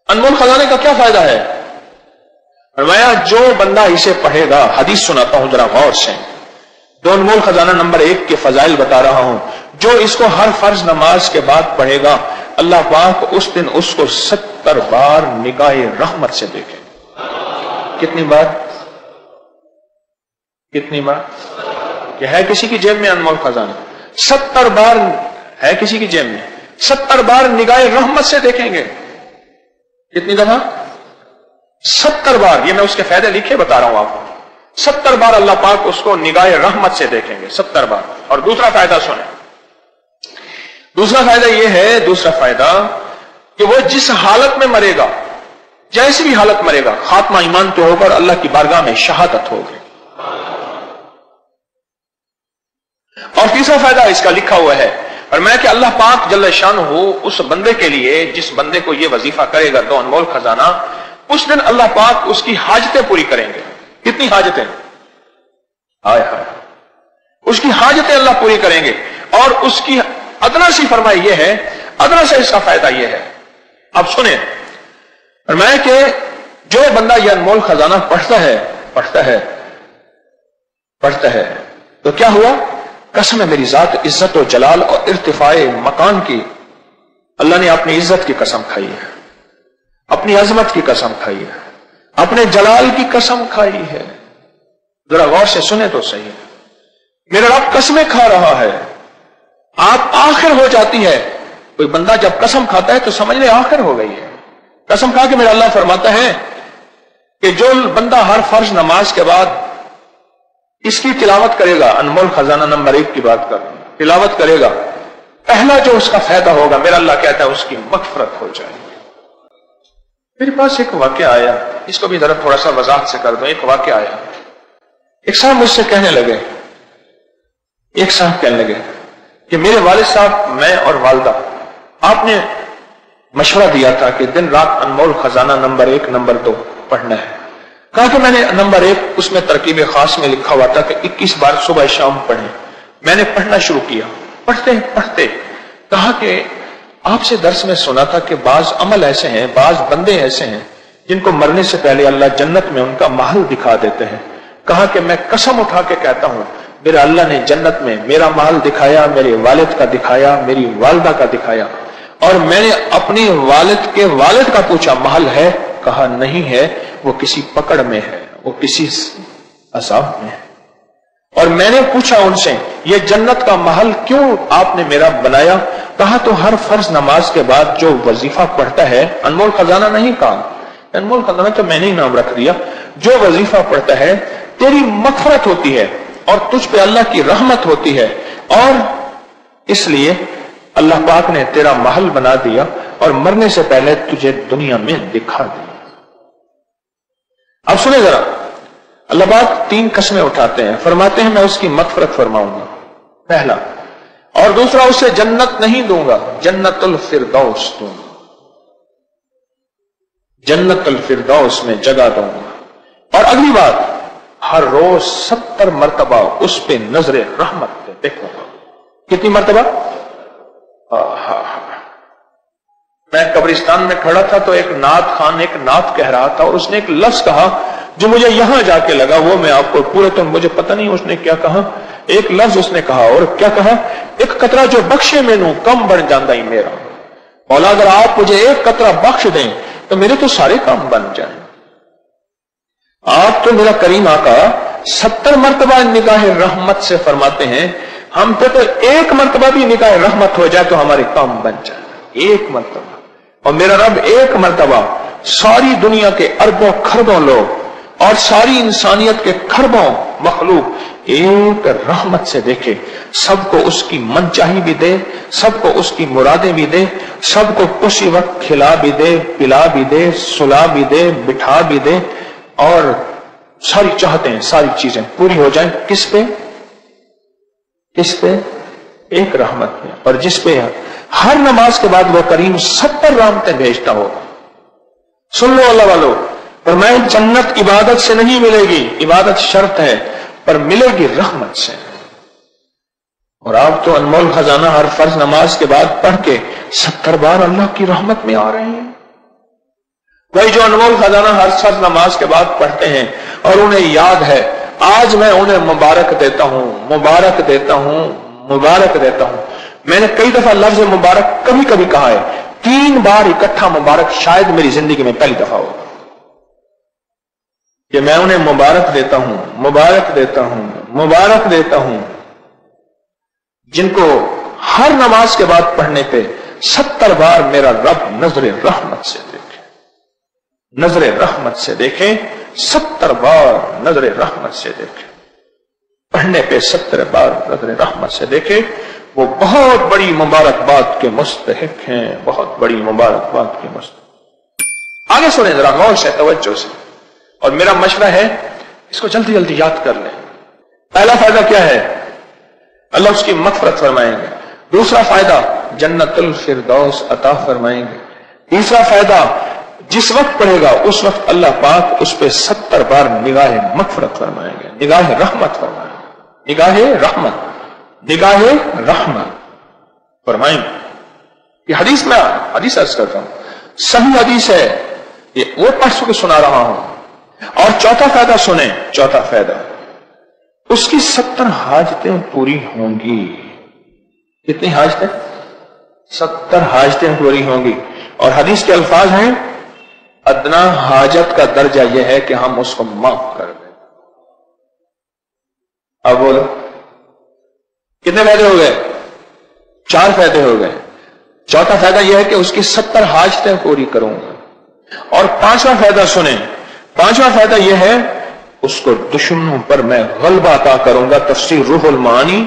अनमोल खजाने का क्या फायदा है? फरमाया जो बंदा इसे पढ़ेगा, हदीस सुनाता हूं जरा गौर से, दो अनमोल खजाना नंबर 1 के फजाइल बता रहा हूं, जो इसको हर फर्ज नमाज के बाद पढ़ेगा, अल्लाह पाक उस दिन उसको 70 बार निगाहे रहमत से देखे। कितनी बार? कितनी बार? क्या है किसी की जेब में अनमोल खजाना? 70 बार है किसी की जेब में, 70 बार निगाहे रहमत से देखेंगे। कितनी दफा? 70 बार। ये मैं उसके फायदे लिखे बता रहा हूं आपको। 70 बार अल्लाह पाक उसको निगाहे रहमत से देखेंगे, 70 बार। और दूसरा फायदा सुने, दूसरा फायदा यह है, दूसरा फायदा कि वो जिस हालत में मरेगा, जैसी भी हालत मरेगा, खात्मा ईमान पे होकर अल्लाह की बारगाह में शहादत होगी। और तीसरा फायदा इसका लिखा हुआ है, और मैं कि अल्लाह पाक जल्ल शानहू उस बंदे के लिए, जिस बंदे को यह वजीफा करेगा, दो अनमोल खजाना, उस दिन अल्लाह पाक उसकी हाजतें पूरी करेंगे। कितनी हाजतें? हाय हाय, उसकी हाजतें अल्लाह पूरी करेंगे। और उसकी अदना सी फरमाई यह है, अदना से इसका फायदा यह है, अब सुने, फरमाया कि जो बंदा यह अनमोल खजाना पढ़ता है तो क्या हुआ? कसम है मेरी जात, इज्जत और जलाल और इर्तिफाए मकान की, अल्लाह ने अपनी इज्जत की कसम खाई है, अपनी अजमत की कसम खाई है, अपने जलाल की कसम खाई है। जरा गौर से सुने तो सही है, मेरा रब कसमें खा रहा है। आप आखिर हो जाती है, कोई बंदा जब कसम खाता है तो समझ ले आखिर हो गई है। कसम खा के मेरा अल्लाह फरमाता है कि जो बंदा हर फर्ज नमाज के बाद इसकी तिलावत करेगा, अनमोल खजाना नंबर 1 की बात कर, तिलावत करेगा, पहला जो उसका फायदा होगा, मेरा अल्लाह कहता है उसकी मगफरत हो जाएगी। मेरे पास एक वाकया आया, इसको भी जरा थोड़ा सा वजाहत से कर दो। एक वाकया आया, एक साहब मुझसे कहने लगे, कि मेरे वालिद साहब, मैं और वालदा, आपने मशवरा दिया था कि दिन रात अनमोल खजाना नंबर 1 नंबर 2 पढ़ना है। कहा कि मैंने नंबर 1 उसमें तरकीब खास में लिखा हुआ था कि 21 बार सुबह शाम पढ़ें। मैंने पढ़ना शुरू किया, पढ़ते पढ़ते कहा कि आपसे दर्स में सुना था कि बाज अमल ऐसे हैं, बाज बंदे ऐसे हैं जिनको मरने से पहले अल्लाह जन्नत में उनका महल दिखा देते हैं। कहा कि मैं कसम उठा के कहता हूं, मेरा अल्लाह ने जन्नत में मेरा महल दिखाया, मेरे वालिद का दिखाया, मेरी वालदा का दिखाया। और मैंने अपने वालिद के वालिद का पूछा, महल है? कहा नहीं है, वो किसी पकड़ में है, वो किसी अज़ाब में है। और मैंने पूछा उनसे, ये जन्नत का महल क्यों आपने मेरा बनाया? कहा तो हर फर्ज नमाज के बाद जो वजीफा पढ़ता है, अनमोल खजाना नहीं कहा, अनमोल खजाना तो मैंने ही नाम रख दिया, जो वजीफा पढ़ता है तेरी मगफरत होती है और तुझ पे अल्लाह की रहमत होती है, और इसलिए अल्लाह पाक ने तेरा महल बना दिया और मरने से पहले तुझे दुनिया में दिखा दिया। अब सुने जरा, अल्लाह पाक 3 कसमें उठाते हैं, फरमाते हैं मैं उसकी मगफरत फरमाऊंगा, पहला, और दूसरा उसे जन्नत नहीं दूंगा, जन्नतुल फिरदौस दूंगा, जन्नतुल फिरदौस में जगह दूंगा। और अगली बात, हर रोज 70 मरतबा उस पे नजरे रहमत पे देखूंगा। कितनी मरतबा? मैं कब्रिस्तान में खड़ा था तो एक नात खान एक नात कह रहा था और उसने एक लफ्ज कहा जो मुझे यहां जाके लगा, वो मैं आपको पूरे तो मुझे पता नहीं उसने क्या कहा। एक लफ्ज उसने कहा, और क्या कहा? एक कतरा जो बख्शे मैनू कम बन जाता ही मेरा। मौला अगर आप मुझे एक कतरा बख्श दें तो मेरे तो सारे काम बन जाए। आप तो मेरा करीम आका 70 मरतबा निगाह रहमत से फरमाते हैं, हम पे तो एक मरतबा भी निगाह रहमत हो जाए तो हमारे काम बन जाए, एक मरतबा। और मेरा रब एक मरतबा सारी दुनिया के अरबों खरबों लोग और सारी इंसानियत के खरबों मखलूक एक रहमत से देखे, सबको उसकी मनचाही भी दे, सबको उसकी मुरादें भी दे, सबको उसी वक्त खिला भी दे, पिला भी दे, सुला भी दे, बिठा भी दे, और सारी चाहतें, सारी चीजें पूरी हो जाएं। किस पे? किस पे? एक रहमत पे, और जिस पे हर नमाज के बाद वो करीम 70 रहमतें भेजता होगा। सुन लो अल्लाह वालों, पर मैं जन्नत इबादत से नहीं मिलेगी, इबादत शर्त है, पर मिलेगी रहमत से। और आप तो अनमोल खजाना हर फर्ज नमाज के बाद पढ़ के 70 बार अल्लाह की रहमत में आ रहे हैं। वही जो अनमोल खजाना हर नमाज के बाद पढ़ते हैं और उन्हें याद है, आज मैं उन्हें मुबारक देता हूं, मुबारक देता हूं, मुबारक देता हूं। मैंने कई दफा लफ्ज मुबारक कभी कभी कहा है, 3 बार इकट्ठा मुबारक शायद मेरी जिंदगी में पहली दफा हो कि मैं उन्हें मुबारक देता हूं, मुबारक देता हूं, मुबारक देता हूं, जिनको हर नमाज के बाद पढ़ने पे 70 बार मेरा रब नजरे रहमत से देखे, नजरे रहमत से देखे, 70 बार नजरे रहमत से देखे, पढ़ने पे 70 बार नजरे रहमत से देखे। वो बहुत बड़ी मुबारकबाद के मुस्तहिक हैं, बहुत बड़ी मुबारकबाद के मुस्तहिक। आगे सुने जरा गौर से, तवज्जो से, और मेरा मशवरा है इसको जल्दी जल्दी याद कर लें। पहला फायदा क्या है? अल्लाह उसकी मग़फ़िरत फरमाएंगे। दूसरा फायदा जन्नतुल फिरदौस अता फरमाएंगे। तीसरा फायदा जिस वक्त पढ़ेगा उस वक्त अल्लाह पाक उस पर 70 बार निगाह मग़फ़िरत फरमाएंगे, निगाह रहमत फरमाएंगे, निगाह रहमत, निगाह रहमत फरमाएंगे। ये हदीस में हदीस अर्ज करता हूं, सही हदीस है, ये वो पढ़ के सुना रहा हूं। और चौथा फायदा सुने, चौथा फायदा उसकी 70 हाजतें पूरी होंगी। कितनी हाजतें? 70 हाजतें पूरी होंगी। और हदीस के अल्फाज हैं, अदना हाजत का दर्जा यह है कि हम उसको माफ कर दें। अब बोलो कितने फायदे हो गए? 4 फायदे हो गए। चौथा फायदा यह है कि उसकी 70 हाजतें पूरी करूंगा। और 5वां फायदा सुने, 5वां फायदा यह है उसको दुश्मनों पर मैं गलबा अता करूंगा। तफसीर रूहुल मानी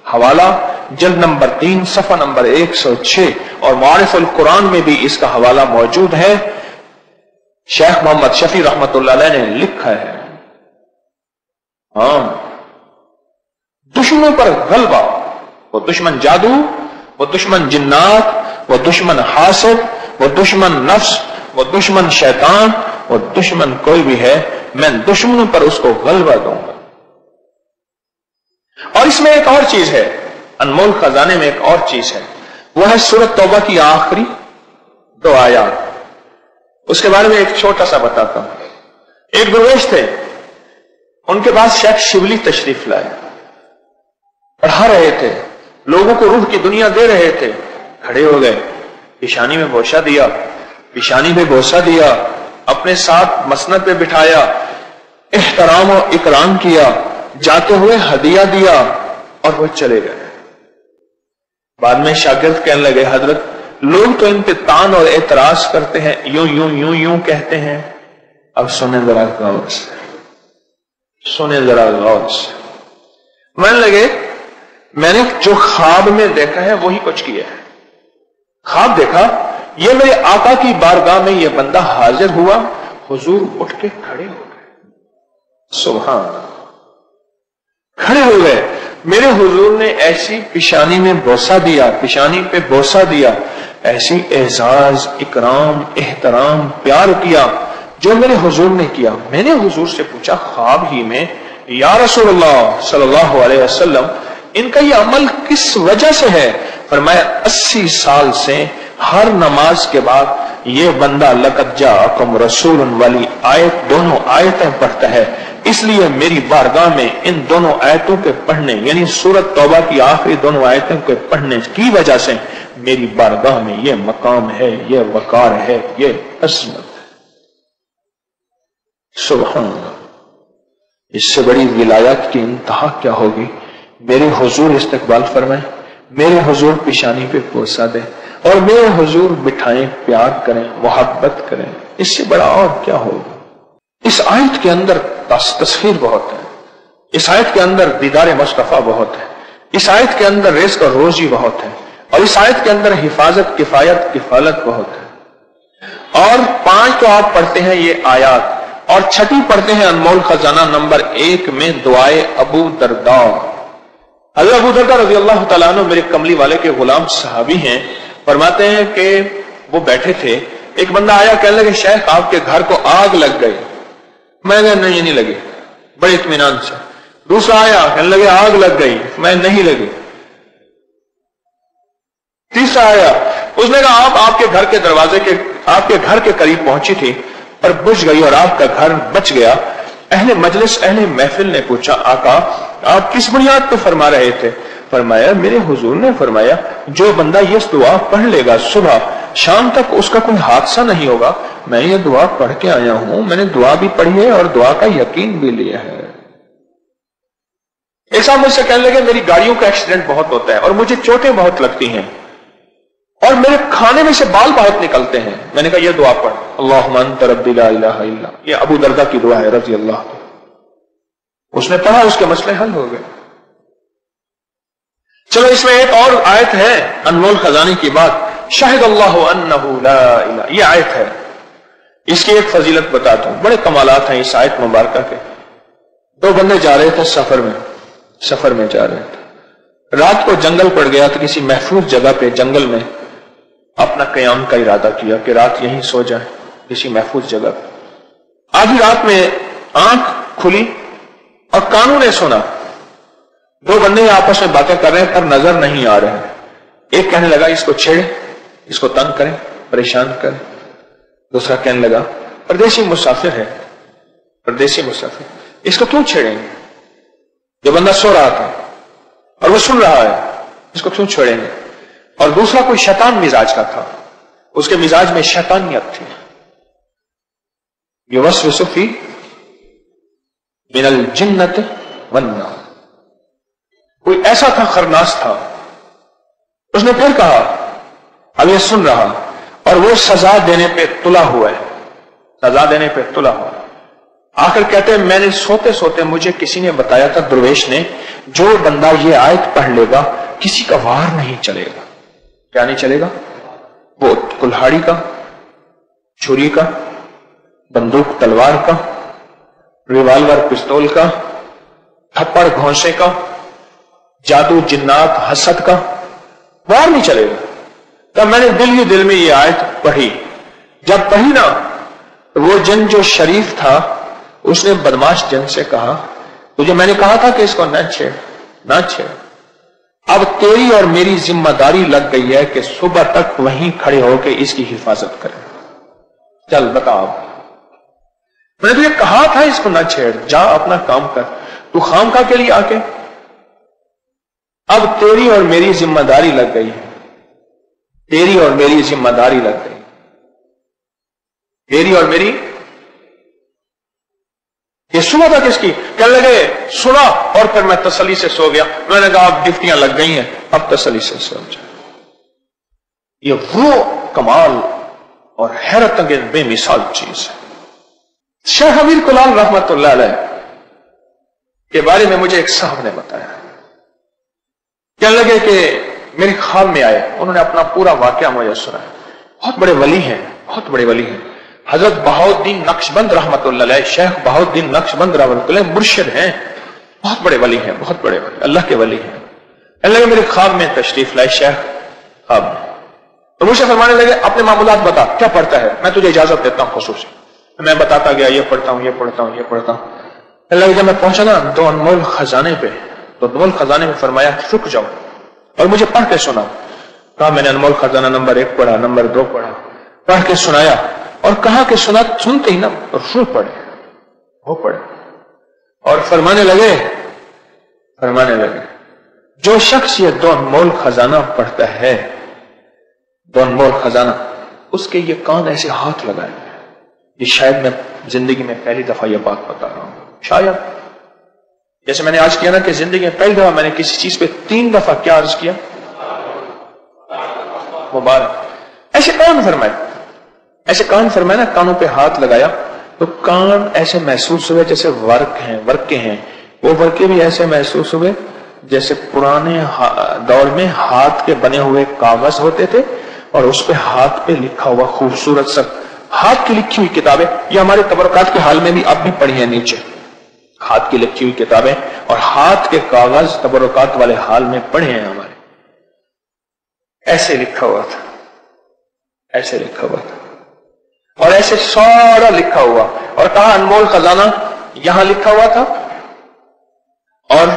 हवाला जल्द नंबर 3 सफा नंबर 106 और मारिफुल कुरान में भी इसका हवाला मौजूद है। शेख मोहम्मद शफी रहमतुल्लाह अलैह ने लिखा है, हाँ, दुश्मनों पर गलबा, वो दुश्मन जादू, वो दुश्मन जिन्नात, वो दुश्मन हासिद, वो दुश्मन नफ्स, वो दुश्मन शैतान, वो दुश्मन कोई भी है, मैं दुश्मनों पर उसको गलबा दूंगा। और इसमें एक और चीज है, अनमोल खजाने में एक और चीज है, वो है सूरत तौबा की आखिरी 2 आयत। उसके बारे में एक छोटा सा बताता हूं। एक दरवेश थे, उनके पास शेख शिबली तशरीफ लाए, पढ़ा रहे थे, लोगों को रूह की दुनिया दे रहे थे। खड़े हो गए, पेशानी में बोसा दिया, पेशानी पे बोसा दिया, अपने साथ मसनद पे बिठाया, एहतराम और इकराम किया, जाते हुए हदिया दिया और वो चले गए। बाद में शागिर्द कहने लगे, हजरत लोग तो इन पे तान और एतराज करते हैं, यूं यूं यूं यूं कहते हैं। अब सुने जरा गौर से, सुने जरा गौर से। कहने लगे, मैंने जो ख्वाब में देखा है वही कुछ किया है। ख्वाब देखा, ये मेरे आका की बारगाह में ये बंदा हाजिर हुआ, हुजूर उठ के खड़े हो गए, सुभान, खड़े हो गए। मेरे हुजूर ने ऐसी पेशानी में बोसा दिया, पेशानी पे बोसा दिया, ऐसी एजाज, इकराम, एहतराम, प्यार किया जो मेरे हुजूर ने किया। मैंने हुजूर से पूछा ख्वाब ही में, या रसूलुल्लाह सल्लल्लाहु अलैहि वसल्लम, इनका ये अमल किस वजह से है? फरमाया 80 साल से हर नमाज के बाद ये बंदा लक़द जाअकुम रसूलुन वाली आयत, दोनों आयतें पढ़ता है, इसलिए मेरी बारगाह में इन दोनों आयतों के पढ़ने, यानी सूरत तौबा की आखिरी दोनों आयतों के पढ़ने की वजह से मेरी बारगाह में ये मकाम है, ये वकार है, ये अज़मत है। सुभान अल्लाह, इससे बड़ी विलायत की इंतहा क्या होगी? मेरे हुजूर इस्तकबाल फरमाए, मेरे हुजूर पेशानी पे बोसा दे और मेरे हुजूर बिठाएं, प्यार करें, मोहब्बत करें, इससे बड़ा और क्या होगा? इस आयत के अंदर तस्खीर बहुत है, इस आयत के अंदर दीदार मुस्तफा बहुत है, इस आयत के अंदर रिज़्क़ और रोजी बहुत है, और इस आयत के अंदर हिफाजत, किफायत, किफालत बहुत है। और 5 तो आप पढ़ते हैं ये आयत, और 6ठी पढ़ते हैं अनमोल खजाना नंबर 1 में दुआए अबू दरदा। हज़रत अबू दरदा रज़ी अल्लाह तआला अन्हु मेरे कमली वाले के गुलाम सहाबी हैं। फरमाते हैं कि वो बैठे थे, एक बंदा आया, कहने लगे शेख आपके घर को आग लग गई। मैं नहीं लगी, बड़े इत्मीनान से। दूसरा आया, कहने लगे आग लग गई, मैं नहीं लगी। तीसरा आया, उसने कहा आप आपके घर के दरवाजे के, आपके घर के करीब पहुंची थी, اور بجھ گئی اور آپ کا گھر بچ گیا، اہل مجلس اہل محفل نے پوچھا آقا آپ کس بنیاد پہ فرما رہے تھے؟ فرمایا میرے حضور نے فرمایا جو بندہ یہ دعا پڑھ لے گا صبح شام تک اس کا کوئی حادثہ نہیں ہوگا، میں یہ دعا پڑھ کے آیا ہوں، میں نے دعا بھی پڑھی ہے اور دعا کا یقین بھی لیا ہے۔ ایک صاحب مجھ سے کہنے لگے میری گاڑیوں کا ایکسیڈنٹ بہت ہوتا ہے اور مجھے چوٹیں بہت لگتی ہیں اور میرے کھانے میں سے بال بہت نکلتے ہیں، میں نے کہا یہ دعا پڑھ، اللہم انت ربی لا الہ الا، یہ ابو دردہ کی دعا ہے رضی اللہ عنہ۔ اس نے پڑھا، اس کے مسئلے حل ہو گئے۔ چلو اس میں ایک اور آیت ہے انمول خزانے کی بات، شاہد اللہ انہ لا الہ، یہ آیت ہے، اس کی ایک فضیلت بتاتا ہوں، بڑے کمالات ہیں اس آیت مبارکہ کے۔ دو بندے جا رہے تھے سفر میں جا رہے تھے، رات کو جنگل پڑ گیا تو کسی محفوظ جگہ پہ جنگل میں اپنا قیام کا ارادہ کیا کہ رات یہیں سو جائیں کسی محفوظ جگہ پہ۔ آدھی رات میں آنکھ کھلی اور کانوں نے سنا دو بندے آپس میں باتیں کر رہے ہیں پر نظر نہیں آ رہے ہیں۔ ایک کہنے لگا اس کو چھیڑے، اس کو تنگ کریں، پریشان کریں۔ دوسرا کہنے لگا پردیسی مسافر ہے، پردیسی مسافر، اس کو کیوں چھیڑیں گے؟ جو بندہ سو رہا تھا اور وہ سن رہا ہے، اس کو کیوں چھیڑیں گے؟ اور دوسرا کوئی شیطان مزاج کا تھا، اس کے مزاج میں شیطانیت تھی، یوسوس فی من الجنۃ والناس، کوئی ایسا تھا خرناس تھا۔ اس نے پھر کہا اب یہ سن رہا اور وہ سزا دینے پہ تلا ہوا ہے، سزا دینے پہ تلا ہوا ہے۔ آخر کہتے ہیں میں نے سوتے سوتے مجھے کسی نے بتایا تھا، درویش نے، جو بندہ یہ آیت پڑھ لے گا کسی کا وار نہیں چلے گا۔ کیا نہیں چلے گا؟ وہ کلہاڑی کا، چھری کا، بندوق تلوار کا، ریوالور پستول کا، تھپڑ گھونسے کا، جادو جنات حسد کا وار نہیں چلے گا۔ تب میں نے دل ہی دل میں یہ آیت پڑھی، جب پڑھی نا تو وہ جن جو شریف تھا اس نے بدماش جن سے کہا تجھے میں نے کہا تھا کہ اس کو نہ چھیڑ، نہ چھیڑ، اب تیری اور میری ذمہ داری لگ گئی ہے کہ صبح تک وہیں کھڑے ہو کے اس کی حفاظت کریں، چل بتا اب، میں نے تجھے کہا تھا اس کو نہ چھیڑ، جا اپنا کام کر، تو خامخواہ کے لیے آ کے، اب تیری اور میری ذمہ داری لگ گئی ہے، تیری اور میری ذمہ داری لگ گئی، تیری اور میری، یہ صبح تک اس کی کہنے لگے سنا اور پھر میں تسلی سے سو گیا۔ میں نے کہا اب ڈفٹیاں لگ گئی ہیں، اب تسلی سے سو جائے۔ یہ وہ کمال اور حیرت انگیز بے مثال چیز ہے۔ شیخ امیر کلال رحمت اللہ علیہ کے بارے میں مجھے ایک صاحب نے بتایا، کہنے لگے کہ میرے خواب میں آئے، انہوں نے اپنا پورا واقعہ مجھے سنایا۔ بہت بڑے ولی ہیں، بہت بڑے ولی ہیں، حضرت بہاؤالدین نقشبند رحمت اللہ علیہ، شیخ بہاؤالدین نقشبند رحمت اللہ علیہ مرشد ہیں، بہت بڑے ولی ہیں، بہت بڑے ولی، اللہ کے ولی ہیں۔ کہنے لگے میرے خواب میں تشریف لائے شیخ، خواب میں تو مجھ سے فرمانے لگے اپنے معمولات بتا، کیا پڑھتا ہے؟ میں تجھے اجازت دیتا ہوں خصوصی، میں بتاتا گیا یہ پڑھتا ہوں، یہ پڑھتا ہوں، یہ پڑھتا ہوں۔ کہنے لگے جب میں پہنچا نا دو انمول خزانے پہ، تو انمول خزانے میں فرمایا رک جاؤ اور مجھے پڑھ کے سنا۔ کہا میں نے انمول خزانہ نمبر 1 پڑھا، نمبر 2 پڑھا، پڑھ کے سنایا اور کہا کہ سنتے ہی نا رو پڑے، وہ پڑے اور فرمانے لگے جو شخص یہ دو انمول خزانہ پڑھتا ہے، دو انمول خزانہ، اس کے یہ کان ایسے ہاتھ لگائے، یہ شاید میں زندگی میں پہلی دفعہ یہ بات بتا رہا ہوں، شاید جیسے میں نے آج کیا نا کہ زندگی میں پہلی دفعہ میں نے کسی چیز پہ 3 دفعہ کیا عرض کیا، مبارک، ایسے کان فرمائے، ایسے کان فرمائے نا، کانوں پہ ہاتھ لگایا تو کان ایسے محسوس ہوئے جیسے ورقے ہیں، وہ ورقے بھی ایسے محسوس ہوئے جیسے پرانے دور میں ہاتھ کے بنے ہوئے کاغذ ہوتے تھے اور اس پہ ہاتھ پہ لکھا ہوا خوبصورت سا ہاتھ کی لکھی ہوئی کتابیں، یہ ہمارے تبرکات کے حال میں بھی اب بھی پڑھی ہیں، نیچے ہاتھ کی لکھی ہوئی کتابیں اور ہاتھ کے کاغذ تبرکات والے حال میں پڑھے ہیں ہمارے، ایسے لکھا ہوا تھا، ایسے لکھا ہوا تھا اور ایسے سارا لکھا ہوا، اور کہا انمول خزانہ یہاں لکھا ہوا تھا، اور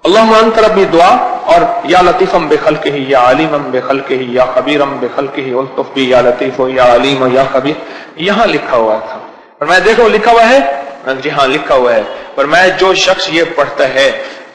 اللہم انت ربی دعا، اور یا لطیفم بخلقہ یا علیمم بخلقہ یا خبیرم بخلقہ الطف بی یا لطیف یا علیم یا خبیر، یہاں لکھا ہوا تھا۔ और मैं देखो लिखा हुआ है, जी हाँ लिखा हुआ है, पर मैं जो शख्स ये पढ़ता है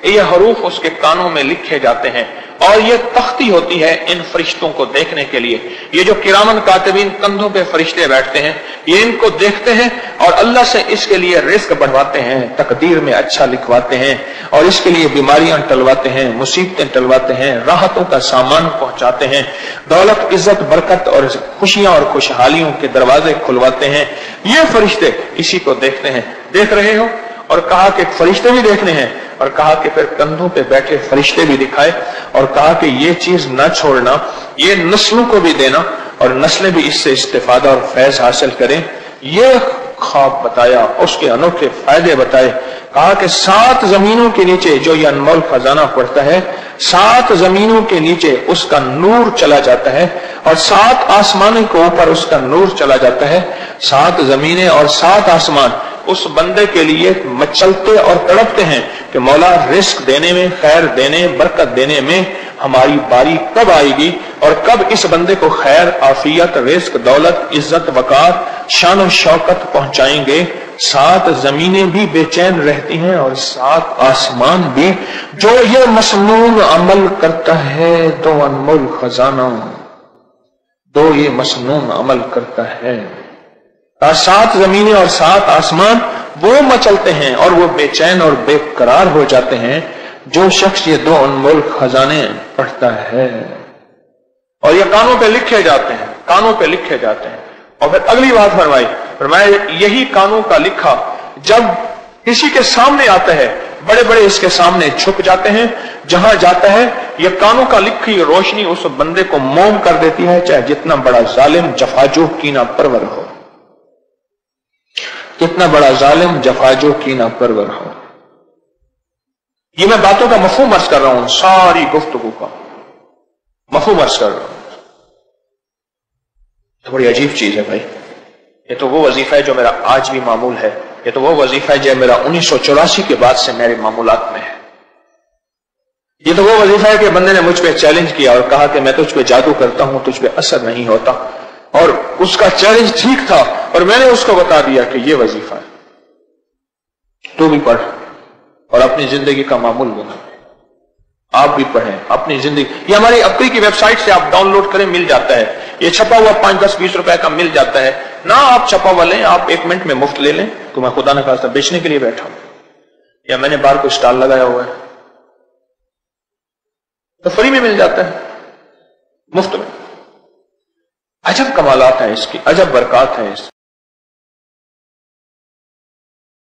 ये हरूफ उसके कानों में लिखे जाते हैं और ये तख्ती होती है इन फरिश्तों को देखने के लिए। ये जो किरामन कातिबीन कंधों पे फरिश्ते बैठते हैं ये इनको देखते हैं और अल्लाह से इसके लिए रिस्क बढ़वाते हैं, तकदीर में अच्छा लिखवाते हैं और इसके लिए बीमारियां टलवाते हैं, मुसीबतें टलवाते हैं, राहतों का सामान पहुंचाते हैं, दौलत इज्जत बरकत और खुशियां और खुशहालियों के दरवाजे खुलवाते हैं। ये फरिश्ते इसी को देखते हैं। देख रहे हो? और कहा कि फरिश्ते भी देखने हैं और कहा कि फिर कंधों पे बैठे फरिश्ते भी दिखाए और कहा कि ये चीज न छोड़ना, ये नस्लों को भी देना और नस्लें भी इससे इस्तेफादा और फैज हासिल करें। ये ख्वाब बताया, उसके अनोखे फायदे बताए। कहा कि 7 जमीनों के नीचे जो ये अनमोल खजाना पड़ता है, 7 जमीनों के नीचे उसका नूर चला जाता है और 7 आसमानों के ऊपर उसका नूर चला जाता है। 7 जमीनें और 7 आसमान उस बंदे के लिए मचलते और तड़पते हैं कि मौला रिस्क देने में, खैर देने, बरकत देने में हमारी बारी कब आएगी और कब इस बंदे को खैर, आफियत, रिस्क, दौलत, इज्जत, वकार, शान और शौकत पहुंचाएंगे। 7 जमीनें भी बेचैन रहती हैं और 7 आसमान भी। जो ये मसनून अमल करता है तो अनमोल खजाना, दो ये मसनून अमल करता है। 7 जमीनें और 7 आसमान वो मचलते हैं और वो बेचैन और बेकरार हो जाते हैं जो शख्स ये 2 अनमोल खजाने पढ़ता है। और ये कानों पे लिखे जाते हैं, कानों पे लिखे जाते हैं। और फिर अगली बात फरमाई यही कानों का लिखा जब किसी के सामने आता है, बड़े बड़े इसके सामने झुक जाते हैं, जहां जाता है ये कानों का लिखी रोशनी उस बंदे को मोम कर देती है, चाहे जितना बड़ा जालिम जफाजो कीना परवर हो, कितना बड़ा जालिम जफाजो कीना परवर हो। ये मैं बातों का मफहूम अर्ज कर रहा हूं, सारी गुफ्तगू का मफहूम अर्ज कर रहा हूं। तो बड़ी अजीब चीज है भाई। ये तो वो वजीफा है जो मेरा आज भी मामूल है, ये तो वो वजीफा है जो मेरा 1984 के बाद से मेरे मामूलात में है। ये तो वो वजीफा है कि बंदे ने मुझ पे चैलेंज किया और कहा कि मैं तुझ पे जादू करता हूं, तुझ पे असर नहीं होता, और उसका चैलेंज ठीक था और मैंने उसको बता दिया कि ये वजीफा है, तू भी पढ़ और अपनी जिंदगी का मामूल बना। आप भी पढ़ें अपनी जिंदगी। ये हमारी अपनी की वेबसाइट से आप डाउनलोड करें, मिल जाता है। ये छपा हुआ 5, 10, 20 रुपए का मिल जाता है ना। आप छपा हुआ लें, आप 1 मिनट में मुफ्त ले लें तो मैं खुदा न खास्ता बेचने के लिए बैठा हूं या मैंने बाहर कोई स्टॉल लगाया हुआ है तो फ्री में मिल जाता है, मुफ्त में। अजब कमालात है इसकी, अजब बरकत है इसकी।